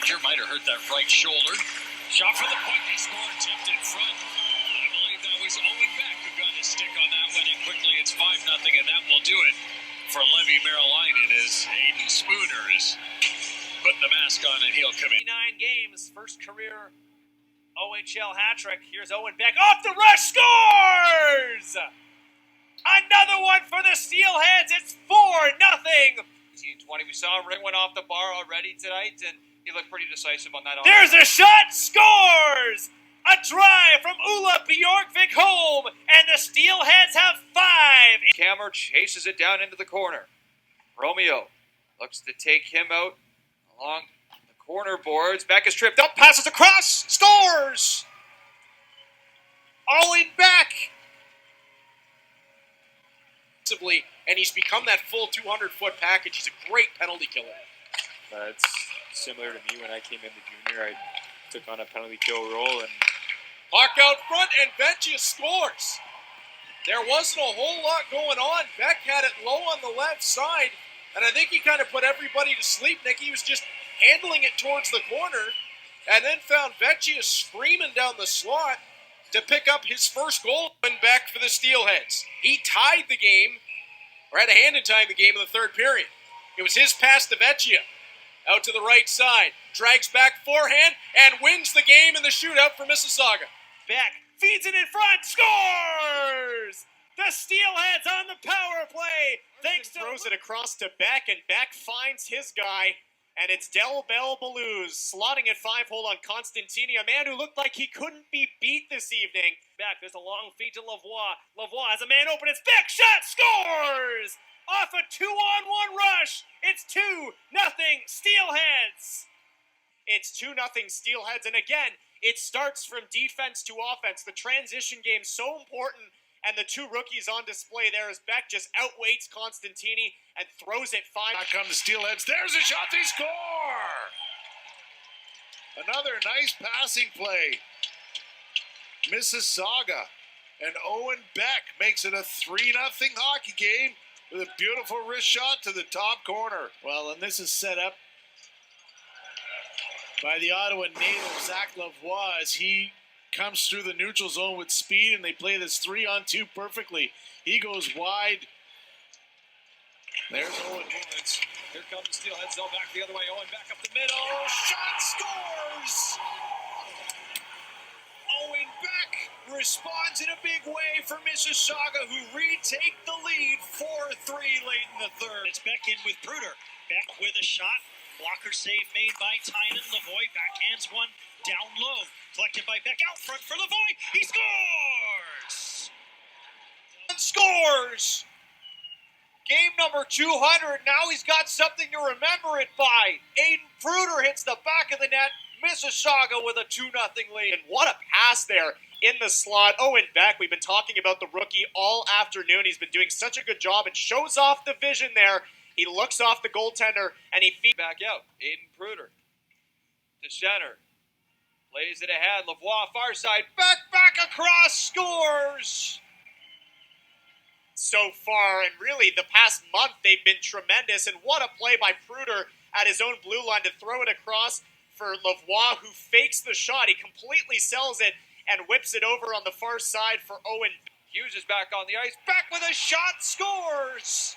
Berger might have hurt that right shoulder. Shot for the point, they scored, tipped in front. I believe that was Owen Beck who got his stick on that one, and quickly it's 5-0, and that will do it for Levy Marilainen as Aiden Spooner is putting the mask on and he'll come in. 9 games, first career OHL hat-trick. Here's Owen Beck off the rush, scores! Another one for the Steelheads. It's 4-0. 18-20. We saw Ring went off the bar already tonight, and he looked pretty decisive on that. There's a shot. Scores! A drive from Ulla Bjorkvik home, and the Steelheads have 5. Kammer chases it down into the corner. Romeo looks to take him out along the corner boards. Beck is tripped up, passes across, scores! Owen Beck! And he's become that full 200-foot package. He's a great penalty killer. It's similar to me when I came into junior. I took on a penalty kill role. And Puck out front, and Vecchia scores. There wasn't a whole lot going on. Beck had it low on the left side, and I think he kind of put everybody to sleep. Nick, he was just handling it towards the corner, and then found Vecchia screaming down the slot to pick up his first goal. And back for the Steelheads. He tied the game, or had a hand in tying the game in the third period. It was his pass to Vecchia. Out to the right side. Drags back forehand and wins the game in the shootout for Mississauga. Beck feeds it in front. Scores! The Steelheads on the power play. Thanks to throws it across to Beck, and Beck finds his guy. And it's Del Bell Baluz slotting at 5-hole on Constantini, a man who looked like he couldn't be beat this evening. Back, there's a long feed to Lavoie. Lavoie has a man open. It's Beck. Shot. Scores! Off a 2-on-1 rush. It's 2-0 Steelheads. It's 2-0 Steelheads. And again, it starts from defense to offense. The transition game so important. And the 2 rookies on display there as Beck just outweights Constantini and throws it 5. Back come the Steelheads. There's a shot. They score! Another nice passing play. Mississauga. And Owen Beck makes it a 3-0 hockey game with a beautiful wrist shot to the top corner. Well, and this is set up by the Ottawa native, Zach Lavoie, as he comes through the neutral zone with speed, and they play this 3-on-2 perfectly. He goes wide. There's Owen. Here comes the Steelheads, though, back the other way. Owen back up the middle. Shot, scores! Owen Beck responds in a big way for Mississauga, who retake the lead 4-3 late in the third. It's Beck in with Bruder. Beck with a shot. Blocker save made by Tynan. Lavoie backhands one down low. Collected by Beck out front for Lavoie. He scores! Scores! Game number 200. Now he's got something to remember it by. Aiden Bruder hits the back of the net. Mississauga with a 2-0 lead. And what a pass there in the slot. Owen Beck, we've been talking about the rookie all afternoon. He's been doing such a good job and shows off the vision there. He looks off the goaltender, and he feeds back out. Aiden Bruder to center. Plays it ahead. Lavoie, far side. Back across. Scores! So far, and really the past month, they've been tremendous. And what a play by Bruder at his own blue line to throw it across for Lavoie, who fakes the shot. He completely sells it and whips it over on the far side for Owen. Hughes is back on the ice. Beck with a shot. Scores!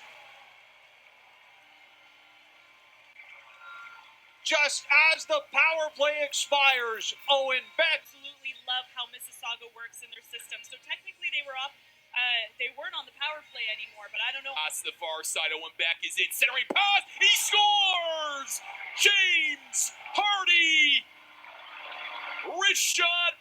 Just as the power play expires, Owen Beck. Absolutely love how Mississauga works in their system. So technically they were up. They weren't on the power play anymore, but I don't know. Pass the far side. Owen Beck is in. Centering pass. He scores! James Hardy! Wrist shot.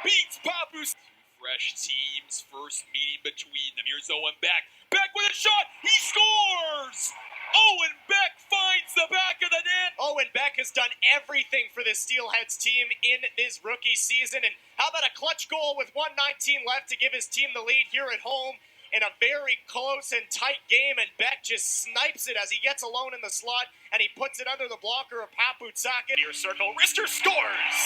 Beats Papus. Fresh teams. First meeting between them. Here's Owen Beck. Beck with a shot. He scores! Owen Beck finds the back of the net. Owen Beck has done everything for the Steelheads team in this rookie season. And how about a clutch goal with 1:19 left to give his team the lead here at home in a very close and tight game. And Beck just snipes it as he gets alone in the slot, and he puts it under the blocker of Paputsaka. Near circle, Rister scores!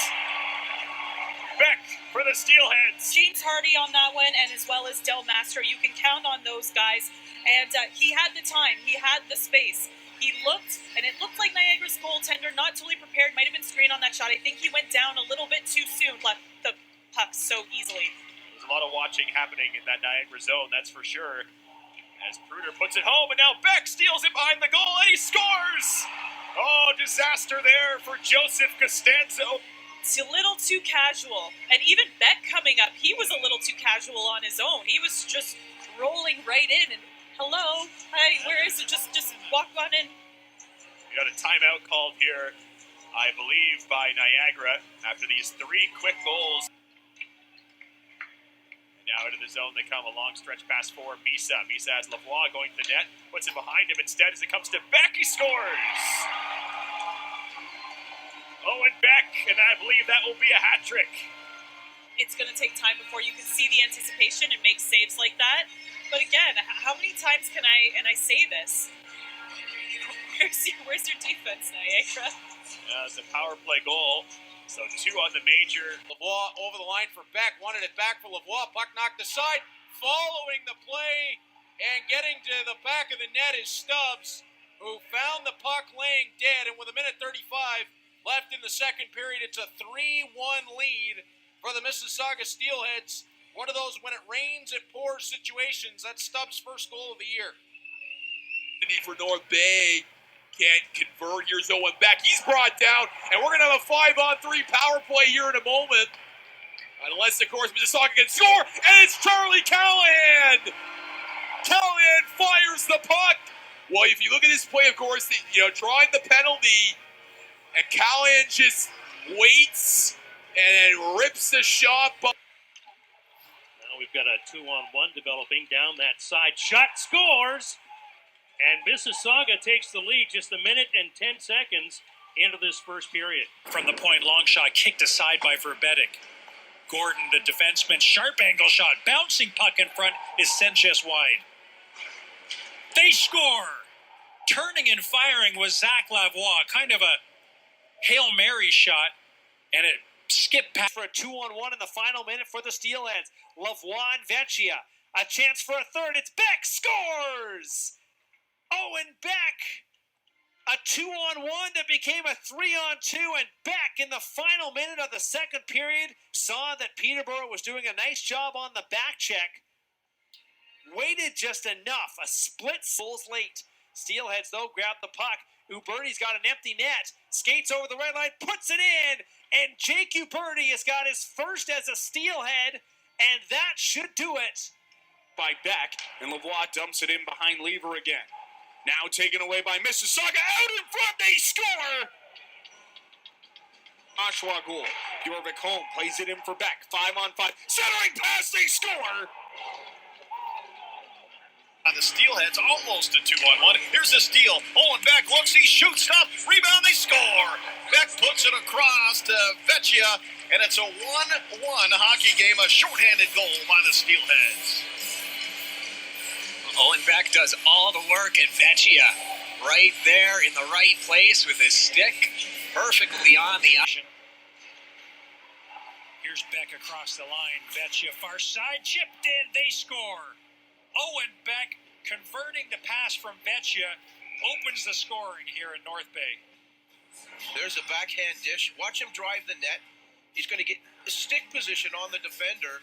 Beck for the Steelheads. James Hardy on that one, and as well as Del Mastro. You can count on those guys. And he had the time. He had the space. He looked, and it looked like Niagara's goaltender, not totally prepared, might have been screened on that shot. I think he went down a little bit too soon, left the puck so easily. There's a lot of watching happening in that Niagara zone, that's for sure. As Pruder puts it home, and now Beck steals it behind the goal, and he scores! Oh, disaster there for Joseph Costanzo. It's a little too casual. And even Beck coming up, he was a little too casual on his own. He was just rolling right in and, hello, hi, where is it? Just walk on in. We got a timeout called here, I believe, by Niagara after these 3 quick goals. And now into the zone they come, a long stretch pass for Misa. Misa has Lavoie going to the net, puts it behind him instead as it comes to Beck, he scores! Owen Beck, and I believe that will be a hat trick. It's going to take time before you can see the anticipation and make saves like that. But again, how many times can I say this? Where's your defense, Niagara? It's a power play goal. So 2 on the major. Lavoie over the line for Beck. Wanted it back for Lavoie. Puck knocked aside. Following the play and getting to the back of the net is Stubbs, who found the puck laying dead. And with 1:35 left in the second period, it's a 3-1 lead for the Mississauga Steelheads. One of those when it rains, it pours situations. That's Stubbs' first goal of the year. For North Bay. Can't convert. Here's Owen Beck. He's brought down, and we're going to have a 5-on-3 power play here in a moment. Unless, of course, Mississauga can score, and it's Charlie Callahan! Callahan fires the puck. Well, if you look at this play, of course, drawing the penalty, and Callahan just waits and then rips the shot. Now we've got a 2-on-1 developing down that side. Shot, scores! And Mississauga takes the lead just 1 minute and 10 seconds into this first period. From the point, long shot kicked aside by Verbetic. Gordon, the defenseman, sharp angle shot, bouncing puck in front is sent just wide. They score! Turning and firing was Zach Lavoie, kind of a Hail Mary shot, and it skipped past. For a 2-on-1 in the final minute for the Steelheads. Lavoie and Vecchia. A chance for a third. It's Beck. Scores! Owen Beck, a 2-on-1 that became a 3-on-2, and Beck in the final minute of the second period saw that Peterborough was doing a nice job on the back check. Waited just enough, a split goals late. Steelheads, though, grab the puck. Uberti's got an empty net, skates over the red line, puts it in, and Jake Uberti has got his first as a Steelhead, and that should do it. By Beck, and Lavoie dumps it in behind Lever again. Now taken away by Mississauga, out in front, they score! Oshawa goal. Jorvik home, plays it in for Beck, 5-on-5, centering pass, they score! The Steelheads almost a 2-on-1. Here's the steal. Owen Beck looks, he shoots, stop, rebound, they score! Beck puts it across to Vecchia, and it's a 1-1 hockey game, a shorthanded goal by the Steelheads. Owen Beck does all the work, and Vecchia right there in the right place with his stick, perfectly on the action. Here's Beck across the line. Vecchia far side, chipped in, they score. Owen Beck converting the pass from Vecchia opens the scoring here in North Bay. There's a backhand dish. Watch him drive the net. He's going to get a stick position on the defender.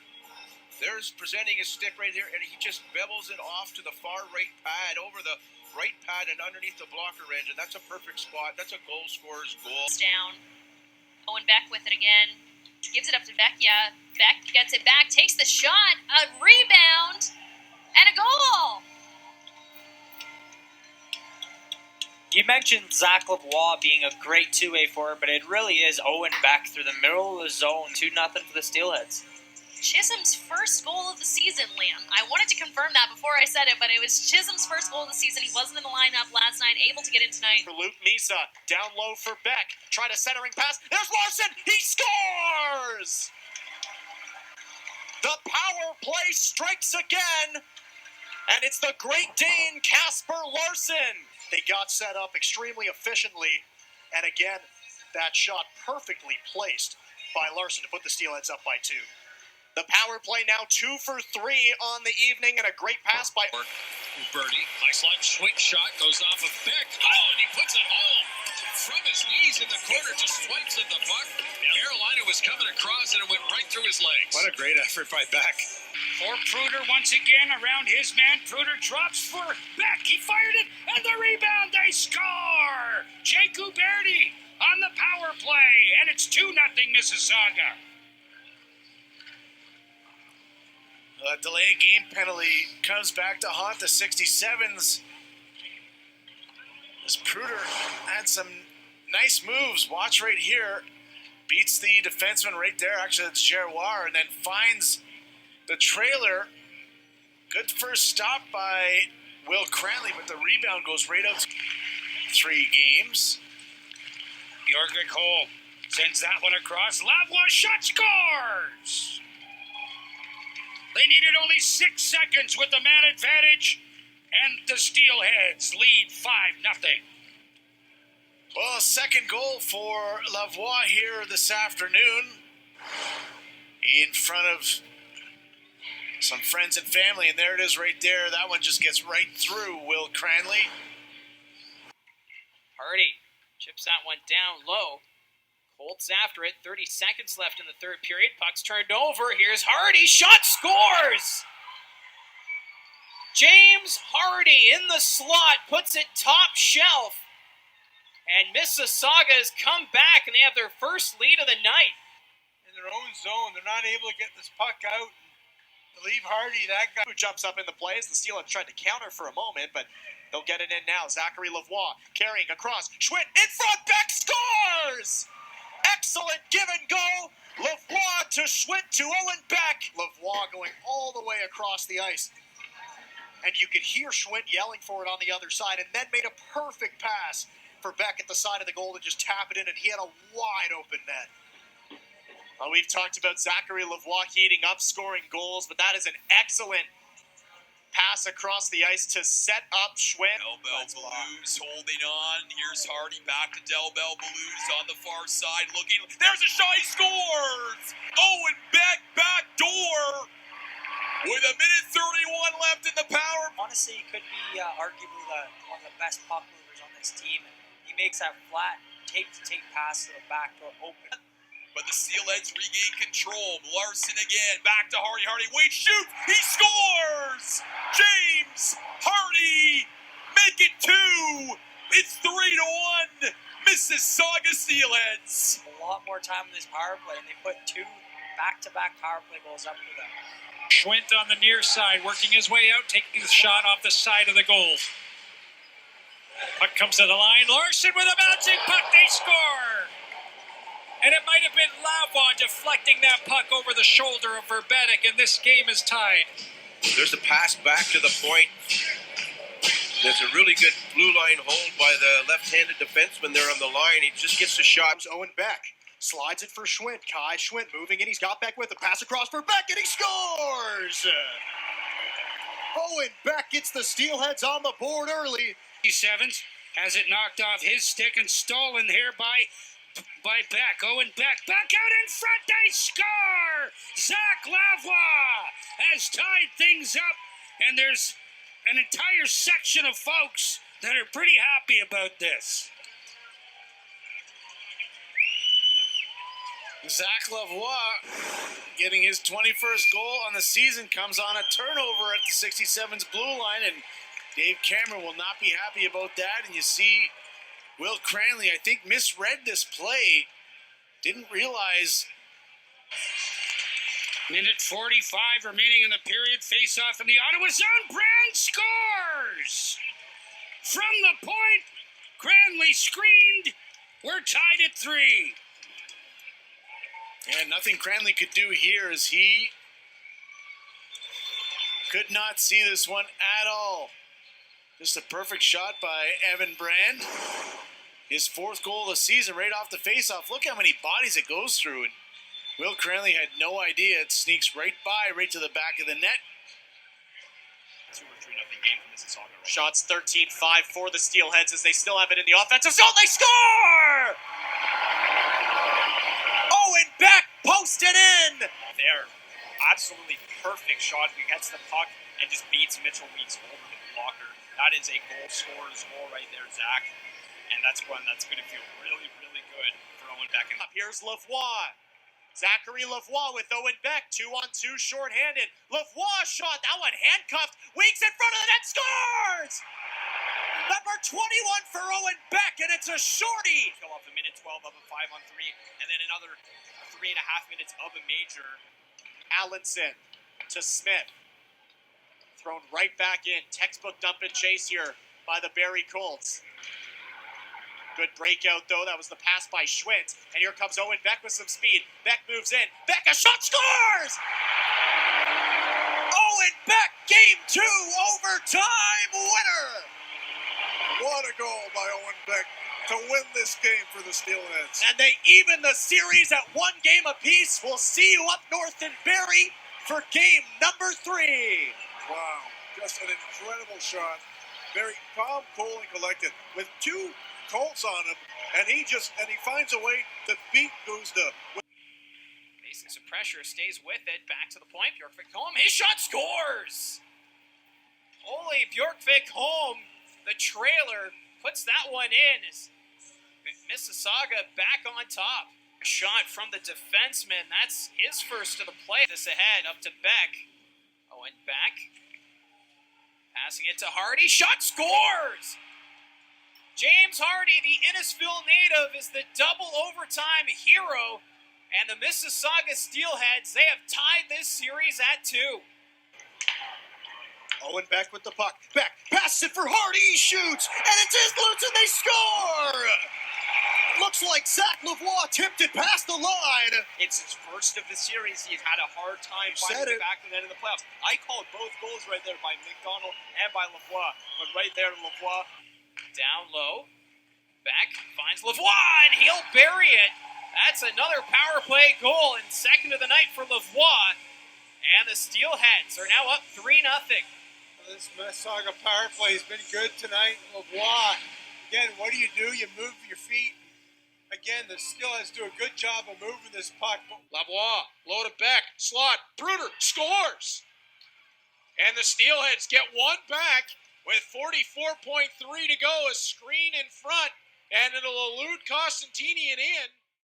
There's presenting his stick right here, and he just bevels it off to the far right pad, over the right pad and underneath the blocker range, and that's a perfect spot. That's a goal scorer's goal. Down. Owen Beck with it again. Gives it up to Vecchia. Beck gets it back, takes the shot, a rebound, and a goal! You mentioned Zach Lavoie being a great two-way forward, but it really is Owen Beck through the middle of the zone. 2-0 for the Steelheads. Chisholm's first goal of the season, Liam. I wanted to confirm that before I said it, but it was Chisholm's first goal of the season. He wasn't in the lineup last night, able to get in tonight. For Luke Misa, down low for Beck. Try to centering pass. There's Larson. He scores! The power play strikes again, and it's the Great Dane Casper Larson. They got set up extremely efficiently, and again, that shot perfectly placed by Larson to put the Steelheads up by 2. The power play now 2 for 3 on the evening, and a great pass by Birdie. High slot swing shot goes off of Beck. Oh, and he puts it home. From his knees in the corner, just swipes at the puck. Carolina was coming across, and it went right through his legs. What a great effort by Beck. For Pruder once again around his man. Pruder drops for Beck. He fired it, and the rebound, they score! Jake Uberti on the power play, and it's 2-0 Mississauga. A delayed game penalty comes back to haunt the 67s. As Pruder had some nice moves. Watch right here. Beats the defenseman right there. Actually, it's Gerard, and then finds the trailer. Good first stop by Will Cranley, but the rebound goes right out. 3 games. Bjorgvik Hole sends that one across. Lavoie shot, scores! They needed only 6 seconds with the man advantage, and the Steelheads lead 5-0. Well, second goal for Lavoie here this afternoon in front of some friends and family, and there it is right there. That one just gets right through Will Cranley. Hardy chips that one down low. Colts after it. 30 seconds left in the third period. Puck's turned over. Here's Hardy. Shot, scores! James Hardy in the slot puts it top shelf. And Mississauga has come back, and they have their first lead of the night. In their own zone, they're not able to get this puck out. Leave Hardy, that guy who jumps up in the plays. The Steelheads tried to counter for a moment, but they'll get it in now. Zachary Lavoie carrying across. Schwinn in front. Beck scores! Excellent give and go. Lavoie to Schwinn to Owen Beck. Lavoie going all the way across the ice. And you could hear Schwinn yelling for it on the other side, and then made a perfect pass for Beck at the side of the goal to just tap it in, and he had a wide open net. We've talked about Zachary Lavoie heating up, scoring goals, but that is an excellent pass across the ice to set up Schwinn. Delbel Blues holding on. Here's Hardy back to Delbel Blues on the far side looking. There's a shot, he scores! Owen Beck back door with 1:31 left in the power. Honestly, he could be arguably one of the best puck movers on this team. He makes that flat tape-to-tape pass to the back door open. But the Steelheads regain control. Larson again, back to Hardy. Hardy waits, shoot, he scores! James Hardy make it 2. It's 3-1. Mississauga Steelheads. A lot more time in this power play, and they put 2 back-to-back power play goals up for them. Schwint on the near side, working his way out, taking the shot off the side of the goal. Puck comes to the line. Larson with a bouncing puck. They score! And it might have been Lavoie deflecting that puck over the shoulder of Verbetic, and this game is tied. There's a pass back to the point. There's a really good blue line hold by the left-handed defenseman there on the line. He just gets the shot. Owen Beck slides it for Schwinn. Kai Schwinn moving in. He's got Beck with a pass across for Beck, and he scores! Owen Beck gets the Steelheads on the board early. 7 has it knocked off his stick and stolen here by Beck. Owen Beck back out in front. They score! Zach Lavoie has tied things up, and there's an entire section of folks that are pretty happy about this. Zach Lavoie getting his 21st goal on the season comes on a turnover at the 67's blue line, and Dave Cameron will not be happy about that. And you see Will Cranley, I think, misread this play. Didn't realize. Minute 45 remaining in the period. Face off in the Ottawa zone. Brand scores! From the point, Cranley screened. We're tied at 3. And nothing Cranley could do here as he could not see this one at all. Just a perfect shot by Evan Brand. His 4th goal of the season right off the faceoff. Look how many bodies it goes through. And Will Cranley had no idea. It sneaks right by, right to the back of the net. 2 or 3 nothing game for Mississauga. Right? Shots 13-5 for the Steelheads as they still have it in the offensive zone. They score! Owen Beck posted in. There. absolutely perfect shot. He gets the puck and just beats Mitchell Weeks over the blocker. That is a goal scorer's goal right there, Zach. And that's one that's going to feel really, really good for Owen Beck. And here's Lavoie. Zachary Lavoie with Owen Beck, 2-on-2, short-handed. Lavoie shot, that one handcuffed. Weeks in front of the net, scores! Number 21 for Owen Beck, and it's a shorty. Fill off a minute 12 of a 5-on-3, and then another 3.5 minutes of a major. Allenson to Smith. Thrown right back in. Textbook dump and chase here by the Barrie Colts. Good breakout, though. That was the pass by Schwint. And here comes Owen Beck with some speed. Beck moves in. Beck, a shot, scores! Owen Beck, Game 2, overtime winner! What a goal by Owen Beck to win this game for the Steelheads. And they even the series at 1 game apiece. We'll see you up north in Barrie for game number 3. Wow, just an incredible shot. Very calm, cool, and collected. With 2 Colts on him, and he finds a way to beat Guzda. Facing some pressure, stays with it, back to the point. Bjorkvik home, his shot scores! Ole Bjorkvik home, the trailer puts that one in. Mississauga back on top. A shot from the defenseman, that's his first of the play. This ahead, up to Beck. Owen Beck, passing it to Hardy, shot scores! James Hardy, the Innisfil native, is the double overtime hero. And the Mississauga Steelheads, they have tied this series at 2. Owen Beck with the puck. Beck passes it for Hardy, he shoots, and it's his Lutz, and they score! Looks like Zach Lavoie tipped it past the line. It's his first of the series. He's had a hard time finding it back to the end of the playoffs. I called both goals right there by McDonald and by Lavoie. But right there, Lavoie down low. Beck finds Lavoie, and he'll bury it. That's another power play goal, and second of the night for Lavoie. And the Steelheads are now up 3-0. This Mississauga power play has been good tonight. Lavoie, again, what do? You move your feet. Again, the Steelheads do a good job of moving this puck. Lavoie, low to Beck, slot, Bruder scores! And the Steelheads get one back with 44.3 to go, a screen in front, and it'll elude Costantinian in.